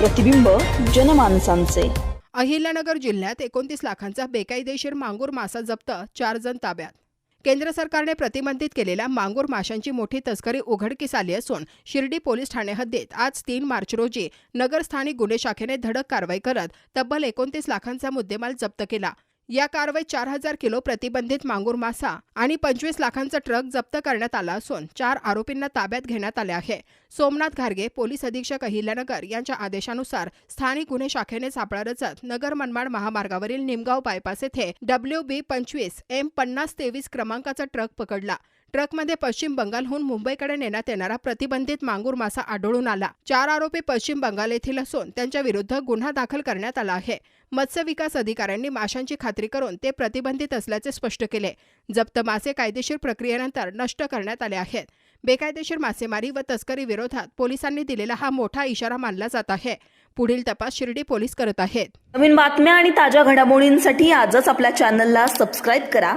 प्रतिबिंब जनमानसांचे। अहिल्यानगर जिल्ह्यात 29 लाखांचा बेकायदेशीर मांगूर मासा जप्त, 4 जण ताब्यात। केंद्र सरकारने प्रतिबंधित केलेल्या मांगूर माशांची मोठी तस्करी उघडकीस आली असून शिर्डी पोलीस ठाणे हद्दीत आज 3 मार्च रोजी नगर स्थानिक गुन्हे शाखेने धडक कारवाई करत तब्बल 29 लाखांचा मुद्देमाल जप्त केला। या कारवाईत 4000 किलो प्रतिबंधित मांगूर मासा आणि 25 लाखांचा ट्रक जप्त करण्यात आला असून 4 आरोपींना ताब्यात घेण्यात आले आहे। सोमनाथ घारगे, पोलीस अधीक्षक अहिल्यानगर यांच्या आदेशानुसार स्थानिक गुन्हे शाखेने सापळा रचत नगर मनमाड महामार्गावरील निमगाव बायपास येथे WB 25 M 5023 क्रमांकाचा ट्रक पकडला। ट्रकमध्ये पश्चिम बंगालहून मुंबईकडे नेण्यात येणारा प्रतिबंधित मांगूर मासा आढळून आला। 4 आरोपी पश्चिम बंगाल येथील असून त्यांच्या विरुद्ध गुन्हा दाखल करण्यात आला आहे। मत्स्य विकास अधिकाऱ्यांनी माशांची खात्री करून ते प्रतिबंधित असल्याचे स्पष्ट केले। जप्त मासे कायदेशीर प्रक्रियेनंतर नष्ट करण्यात आले आहेत। बेकायदेशीर मासेमारी व तस्करी विरोधात पोलिसांनी दिलेला हा मोठा इशारा मानला जात आहे। पुढील तपास शिर्डी पोलीस करत आहेत। नवीन बातम्या आणि ताज्या घडामोडींसाठी आजच आपल्या चॅनलला सबस्क्राईब करा